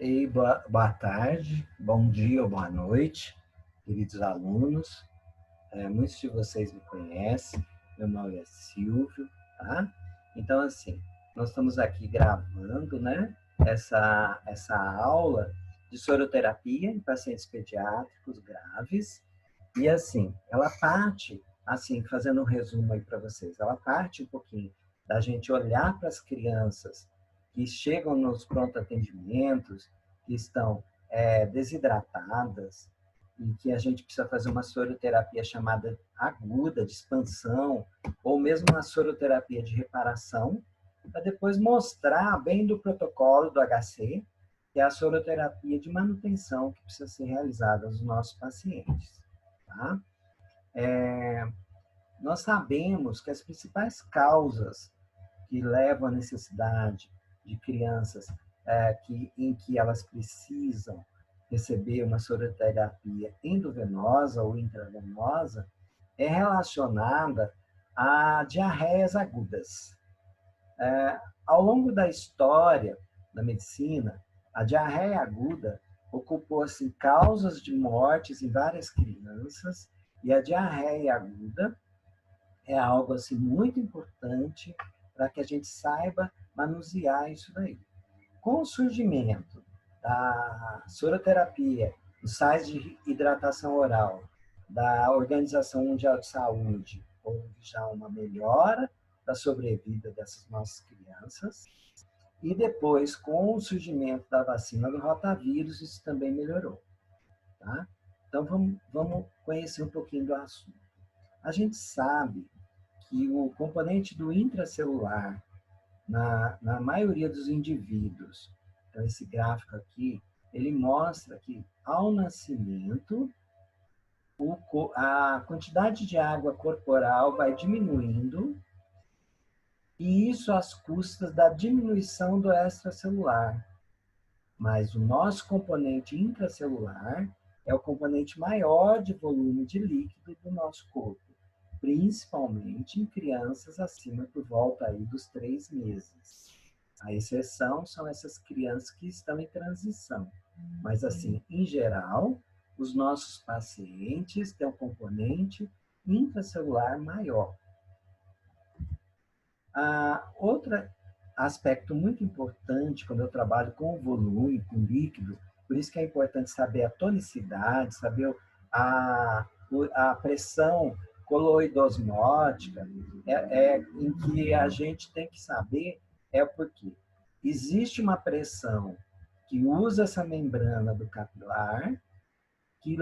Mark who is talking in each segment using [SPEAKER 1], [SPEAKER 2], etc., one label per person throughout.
[SPEAKER 1] E boa tarde, bom dia ou boa noite, queridos alunos. Muitos de vocês me conhecem, meu nome é Silvio, tá? Então, assim, nós estamos aqui gravando, né, essa aula de soroterapia em pacientes pediátricos graves. E, assim, ela parte, assim, fazendo um resumo aí para vocês, ela parte um pouquinho da gente olhar para as crianças que chegam nos pronto-atendimentos, que estão desidratadas, e que a gente precisa fazer uma soroterapia chamada aguda, de expansão, ou mesmo uma soroterapia de reparação, para depois mostrar bem do protocolo do HC, que é a soroterapia de manutenção que precisa ser realizada nos nossos pacientes. Tá? Nós sabemos que as principais causas que levam à necessidade de crianças em que elas precisam receber uma soroterapia endovenosa ou intravenosa é relacionada a diarreias agudas. Ao longo da história da medicina, a diarreia aguda ocupou assim, causas de mortes em várias crianças, e a diarreia aguda é algo assim, muito importante para que a gente saiba manusear isso daí. Com o surgimento da soroterapia, dos sais de hidratação oral, da Organização Mundial de Saúde, houve já uma melhora da sobrevida dessas nossas crianças. E depois, com o surgimento da vacina do rotavírus, isso também melhorou. Tá? Então, vamos conhecer um pouquinho do assunto. A gente sabe que o componente do intracelular, na maioria dos indivíduos, então esse gráfico aqui, ele mostra que ao nascimento, a quantidade de água corporal vai diminuindo, e isso às custas da diminuição do extracelular. Mas o nosso componente intracelular é o componente maior de volume de líquido do nosso corpo, principalmente em crianças acima por volta aí dos 3 meses. A exceção são essas crianças que estão em transição. Mas, assim, em geral, os nossos pacientes têm um componente intracelular maior. Outro aspecto muito importante quando eu trabalho com volume, com líquido, por isso que é importante saber a tonicidade, saber a pressão coloidosmótica, em que a gente tem que saber porque existe uma pressão que usa essa membrana do capilar, que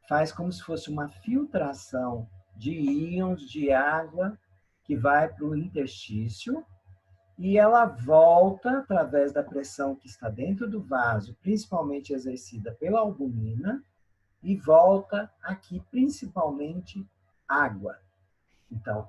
[SPEAKER 1] faz como se fosse uma filtração de íons de água que vai para o interstício, e ela volta através da pressão que está dentro do vaso, principalmente exercida pela albumina, e volta aqui principalmente água. Então,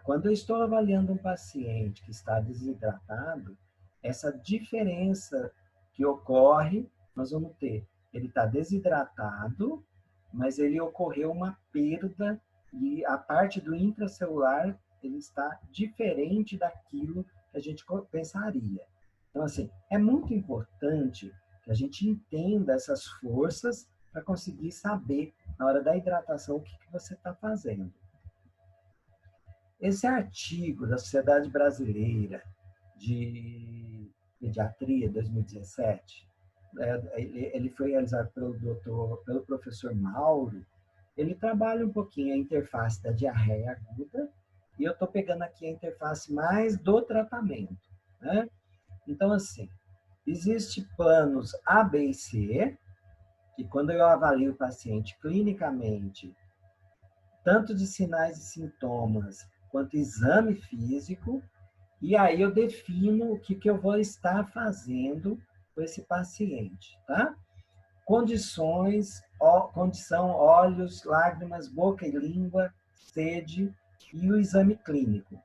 [SPEAKER 1] quando eu estou avaliando um paciente que está desidratado, essa diferença que ocorre, nós vamos ter, ele está desidratado, mas ele ocorreu uma perda e a parte do intracelular ele está diferente daquilo que a gente pensaria. Então, assim, é muito importante que a gente entenda essas forças para conseguir saber, na hora da hidratação, o que você está fazendo. Esse artigo da Sociedade Brasileira de Pediatria, 2017, ele foi realizado pelo professor Mauro. Ele trabalha um pouquinho a interface da diarreia aguda, e eu estou pegando aqui a interface mais do tratamento. Né? Então, assim, existem planos A, B e C, que quando eu avalio o paciente clinicamente, tanto de sinais e sintomas, quanto exame físico, e aí eu defino o que eu vou estar fazendo com esse paciente, tá? Condição, olhos, lágrimas, boca e língua, sede e o exame clínico.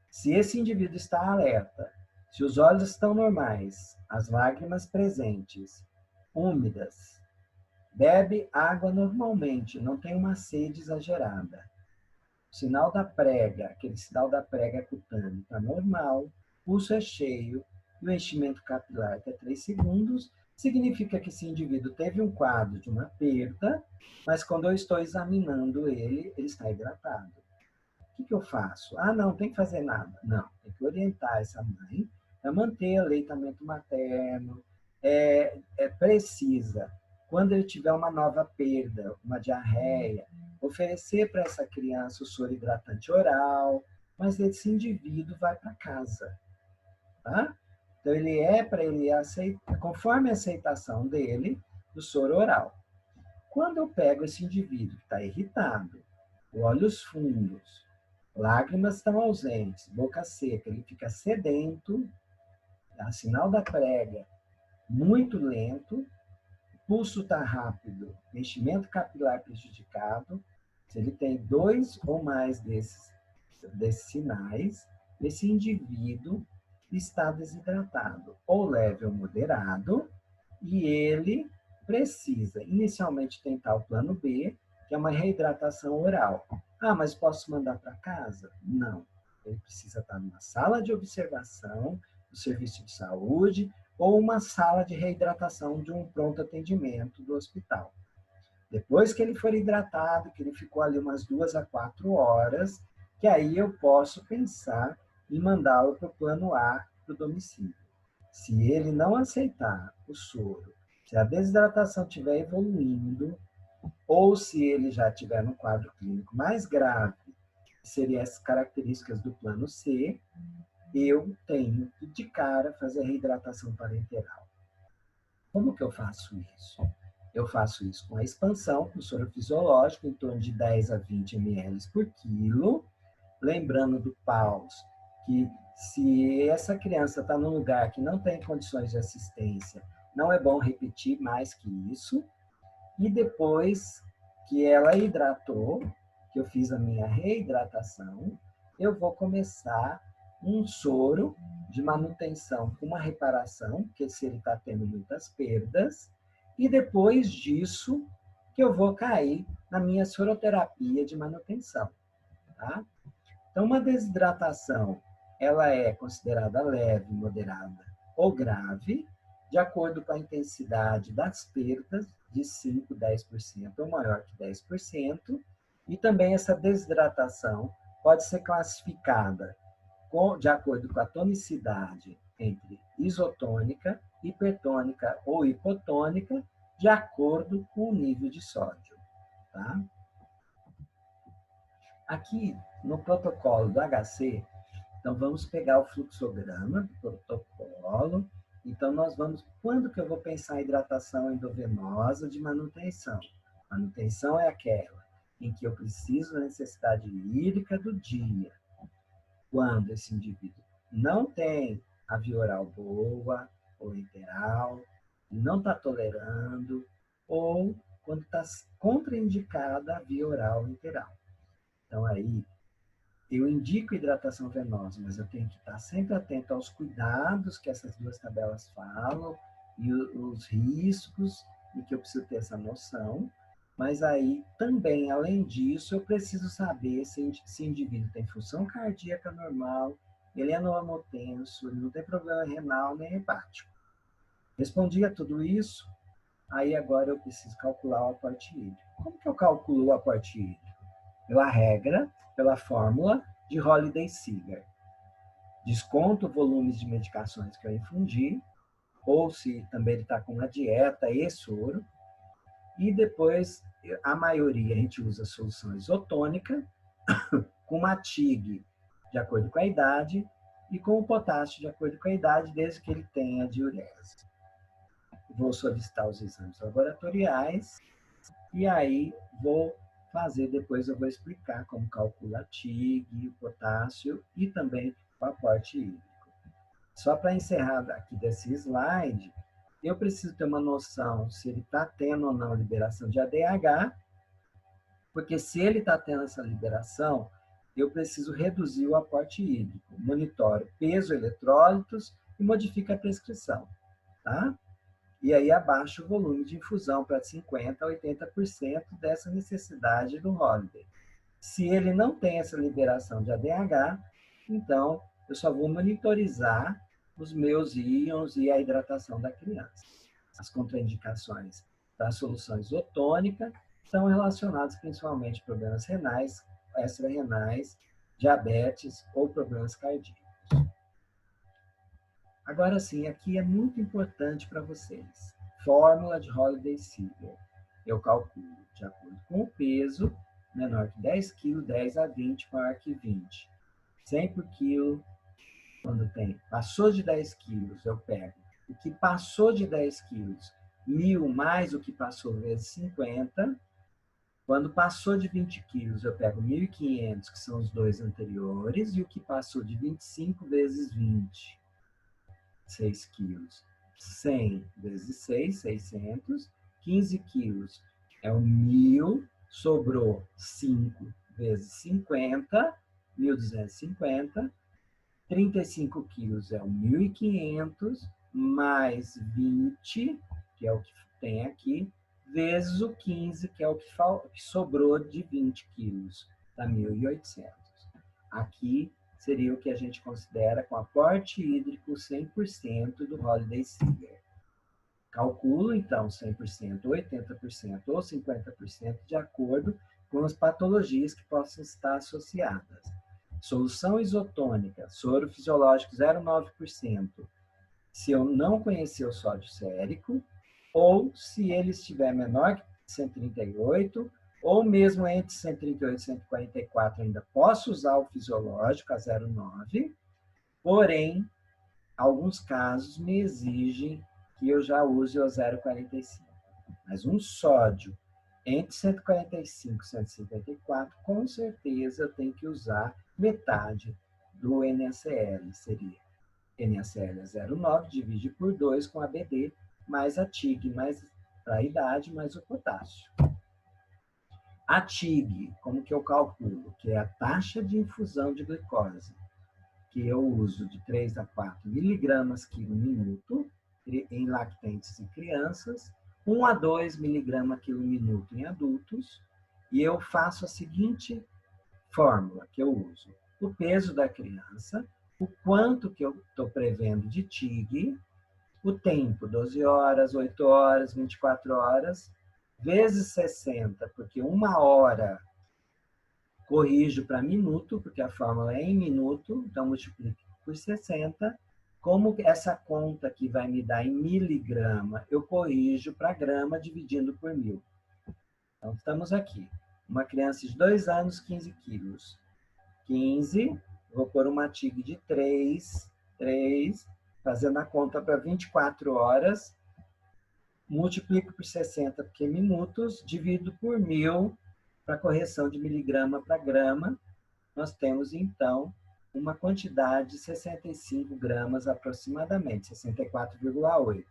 [SPEAKER 1] Se esse indivíduo está alerta, se os olhos estão normais, as lágrimas presentes, úmidas, bebe água normalmente, não tem uma sede exagerada. O sinal da prega, aquele sinal da prega cutânea, está normal, pulso é cheio, e o enchimento capilar até 3 segundos, significa que esse indivíduo teve um quadro de uma perda, mas quando eu estou examinando ele, ele está hidratado. O que eu faço? Ah, não, tem que fazer nada. Não, tem que orientar essa mãe a manter o aleitamento materno. Precisa, quando ele tiver uma nova perda, uma diarreia, oferecer para essa criança o soro hidratante oral, mas esse indivíduo vai para casa. Tá? Então, para ele aceitar, conforme a aceitação dele, do soro oral. Quando eu pego esse indivíduo que está irritado, olhos fundos, lágrimas estão ausentes, boca seca, ele fica sedento, dá sinal da prega, muito lento, o pulso está rápido, enchimento capilar prejudicado, se ele tem 2 ou mais desses sinais, esse indivíduo está desidratado, ou leve ou moderado, e ele precisa inicialmente tentar o plano B, que é uma reidratação oral. Ah, mas posso mandar para casa? Não. Ele precisa estar numa sala de observação do serviço de saúde ou uma sala de reidratação de um pronto atendimento do hospital. Depois que ele for hidratado, que ele ficou ali umas 2 a 4 horas, que aí eu posso pensar em mandá-lo para o plano A do domicílio. Se ele não aceitar o soro, se a desidratação estiver evoluindo, ou se ele já estiver no quadro clínico mais grave, que seriam as características do plano C, eu tenho que, de cara, fazer a reidratação parenteral. Como que eu faço isso? Eu faço isso com a expansão do soro fisiológico, em torno de 10 a 20 ml por quilo, lembrando do PAUS, que se essa criança está num lugar que não tem condições de assistência, não é bom repetir mais que isso. E depois que ela hidratou, que eu fiz a minha reidratação, eu vou começar um soro de manutenção com uma reparação, porque se ele está tendo muitas perdas, e depois disso que eu vou cair na minha soroterapia de manutenção. Tá? Então, uma desidratação, ela é considerada leve, moderada ou grave, de acordo com a intensidade das perdas, de 5, 10% ou maior que 10%, e também essa desidratação pode ser classificada de acordo com a tonicidade entre isotônica, hipertônica ou hipotônica, de acordo com o nível de sódio. Tá? Aqui no protocolo do HC, então vamos pegar o fluxograma do protocolo. Então nós vamos, quando que eu vou pensar em hidratação endovenosa de manutenção? Manutenção é aquela em que eu preciso da necessidade hídrica do dia. Quando esse indivíduo não tem a via oral boa, ou enteral, não está tolerando, ou quando está contraindicada a via oral enteral. Então, aí, eu indico hidratação venosa, mas eu tenho que estar sempre atento aos cuidados que essas duas tabelas falam e os riscos, e que eu preciso ter essa noção. Mas aí, também, além disso, eu preciso saber se o indivíduo tem função cardíaca normal, ele é normotenso, ele não tem problema renal nem hepático. Respondi a tudo isso, aí agora eu preciso calcular o aporte hídrico. Como que eu calculo o aporte hídrico? Pela regra, pela fórmula de Holiday-Seeger. Desconto volumes de medicações que eu infundi, ou se também ele está com uma dieta e soro, e depois, a maioria, a gente usa solução isotônica, com uma TIG de acordo com a idade, e com o potássio de acordo com a idade, desde que ele tenha diurese. Vou solicitar os exames laboratoriais, e aí vou fazer, depois eu vou explicar como calcula a TIG, o potássio e também o aporte hídrico. Só para encerrar aqui desse slide, eu preciso ter uma noção se ele está tendo ou não liberação de ADH, porque se ele está tendo essa liberação, eu preciso reduzir o aporte hídrico, monitoro peso, eletrólitos e modifico a prescrição, tá? E aí abaixo o volume de infusão para 50% a 80% dessa necessidade do Holiday. Se ele não tem essa liberação de ADH, então eu só vou monitorizar os meus íons e a hidratação da criança. As contraindicações da solução isotônica estão relacionadas principalmente a problemas renais, extra-renais, diabetes ou problemas cardíacos. Agora sim, aqui é muito importante para vocês. Fórmula de Holiday-Silver. Eu calculo de acordo com o peso, menor que 10 kg, 10 a 20, maior que 20. 100 por quilo, quando tem, passou de 10 quilos, eu pego o que passou de 10 quilos, 1.000 mais o que passou vezes 50. Quando passou de 20 quilos, eu pego 1.500, que são os dois anteriores, e o que passou de 25 vezes 20, 6 quilos. 100 vezes 6, 600. 15 quilos é o 1.000, sobrou 5 vezes 50, 1.250. 35 quilos é o 1.500, mais 20, que é o que tem aqui, vezes o 15, que é o que sobrou de 20 quilos, dá 1.800. Aqui seria o que a gente considera com aporte hídrico 100% do Holiday-Silver. Calculo, então, 100%, 80% ou 50% de acordo com as patologias que possam estar associadas. Solução isotônica, soro fisiológico 0,9%, se eu não conhecer o sódio sérico, ou se ele estiver menor que 138, ou mesmo entre 138 e 144 ainda posso usar o fisiológico a 0,9, porém, alguns casos me exigem que eu já use o 0,45. Mas um sódio entre 145 e 154, com certeza eu tenho que usar metade do NaCl. Seria NaCl é 0,9, divide por 2 com a BD, mais a TIG, mais para a idade, mais o potássio. A TIG, como que eu calculo? Que é a taxa de infusão de glicose, que eu uso de 3 a 4 miligramas quilo minuto em lactentes e crianças, 1 a 2 miligramas quilo minuto em adultos, e eu faço a seguinte fórmula que eu uso. O peso da criança, o quanto que eu estou prevendo de TIG, o tempo, 12 horas, 8 horas, 24 horas, vezes 60, porque 1 hora corrijo para minuto, porque a fórmula é em minuto, então multiplico por 60. Como essa conta aqui vai me dar em miligrama, eu corrijo para grama dividindo por 1.000. Então, estamos aqui. Uma criança de 2 anos, 15 quilos. 15, vou pôr uma TIG de 3, fazendo a conta para 24 horas, multiplico por 60, porque minutos, divido por 1.000, para correção de miligrama para grama, nós temos, então, uma quantidade de 65 gramas aproximadamente, 64,8.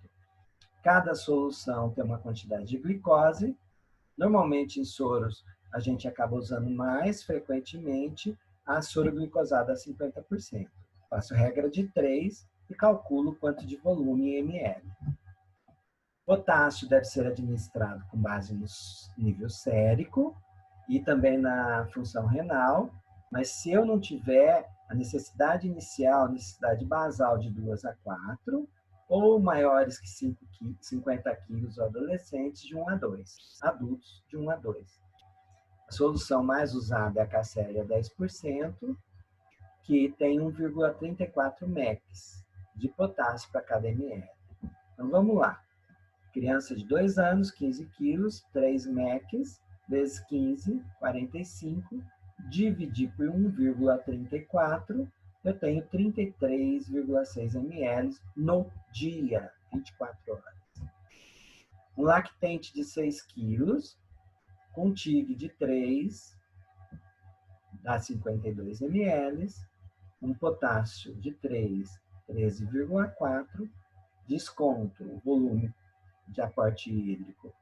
[SPEAKER 1] Cada solução tem uma quantidade de glicose. Normalmente, em soros, a gente acaba usando mais frequentemente a soro glicosada a 50%. Faço regra de 3 e calculo quanto de volume em ml. Potássio deve ser administrado com base no nível sérico e também na função renal, mas se eu não tiver a necessidade inicial, a necessidade basal de 2 a 4, ou maiores que 50 quilos adolescentes, de 1 a 2, adultos de 1 a 2. A solução mais usada é a Cassélia 10%, que tem 1,34 mecs de potássio para cada ml. Então, vamos lá. Criança de 2 anos, 15 quilos, 3 mecs, vezes 15, 45, dividir por 1,34, eu tenho 33,6 ml no dia, 24 horas. Um lactente de 6 quilos, com TIG de 3, dá 52 ml, um potássio de 3, 13,4, desconto o volume de aporte hídrico,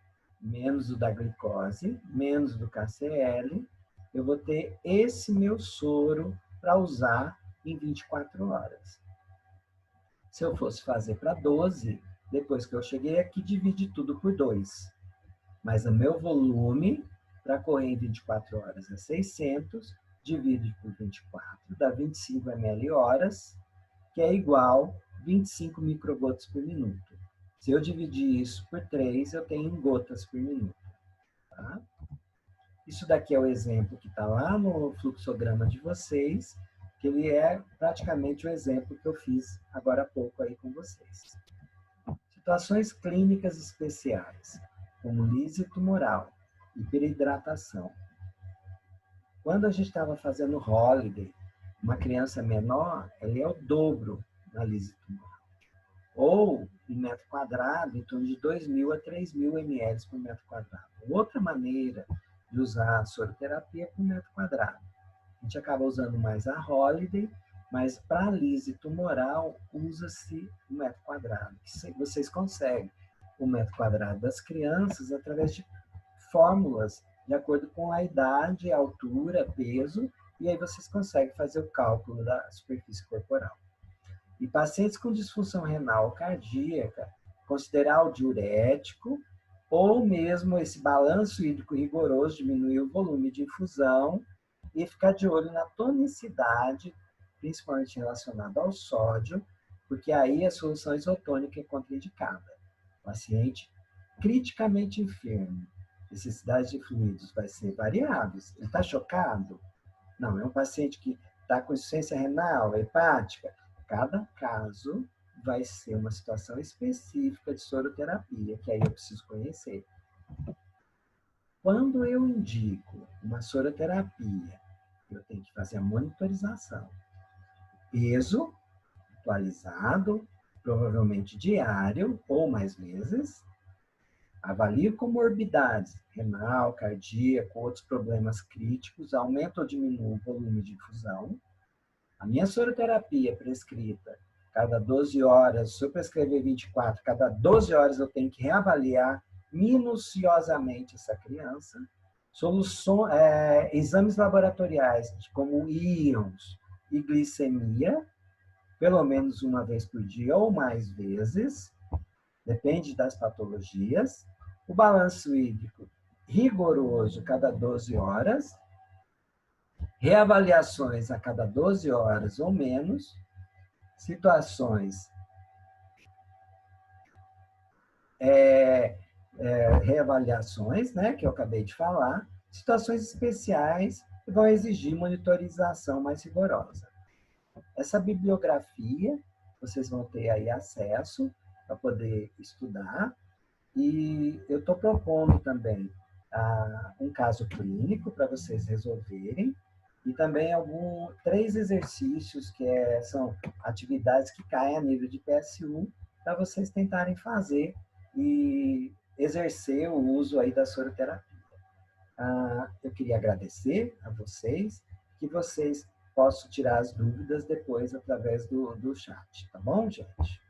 [SPEAKER 1] menos o da glicose, menos do KCl, eu vou ter esse meu soro para usar em 24 horas. Se eu fosse fazer para 12, depois que eu cheguei aqui, divide tudo por 2. Mas o meu volume para correr em 24 horas é 600, divide por 24, dá 25 ml horas, que é igual 25 microgotas por minuto. Se eu dividir isso por 3, eu tenho em gotas por minuto. Tá? Isso daqui é o exemplo que está lá no fluxograma de vocês, que ele é praticamente o exemplo que eu fiz agora há pouco aí com vocês. Situações clínicas especiais, como lise tumoral, hiperidratação. Quando a gente estava fazendo holiday, uma criança menor, ela é o dobro da lise tumoral. Ou, em metro quadrado, em torno de 2.000 a 3.000 ml por metro quadrado. Outra maneira de usar a soroterapia por metro quadrado. A gente acaba usando mais a holiday, mas para a lise tumoral, usa-se o metro quadrado. Vocês conseguem o metro quadrado das crianças através de fórmulas de acordo com a idade, altura, peso, e aí vocês conseguem fazer o cálculo da superfície corporal. E pacientes com disfunção renal cardíaca, considerar o diurético ou mesmo esse balanço hídrico rigoroso, diminuir o volume de infusão e ficar de olho na tonicidade, principalmente relacionada ao sódio, porque aí a solução isotônica é contraindicada. O paciente criticamente enfermo, necessidade de fluidos vai ser variáveis. Ele está chocado? Não, é um paciente que está com insuficiência renal, hepática. Cada caso vai ser uma situação específica de soroterapia, que aí eu preciso conhecer. Quando eu indico uma soroterapia, eu tenho que fazer a monitorização. Peso atualizado, provavelmente diário ou mais vezes. Avalio comorbidades, renal, cardíaco, outros problemas críticos, aumenta ou diminui o volume de infusão. A minha soroterapia prescrita cada 12 horas, se eu prescrever 24, cada 12 horas eu tenho que reavaliar minuciosamente essa criança. Exames laboratoriais, como íons e glicemia, pelo menos uma vez por dia ou mais vezes, depende das patologias. O balanço hídrico rigoroso cada 12 horas, reavaliações a cada 12 horas ou menos, situações reavaliações, né, que eu acabei de falar, situações especiais que vão exigir monitorização mais rigorosa. Essa bibliografia, vocês vão ter aí acesso para poder estudar, e eu estou propondo também um caso clínico para vocês resolverem, e também 3 exercícios que são atividades que caem a nível de PSU, para vocês tentarem fazer e exercer o uso aí da soroterapia. Eu queria agradecer a vocês, que vocês possam tirar as dúvidas depois através do chat, tá bom, gente?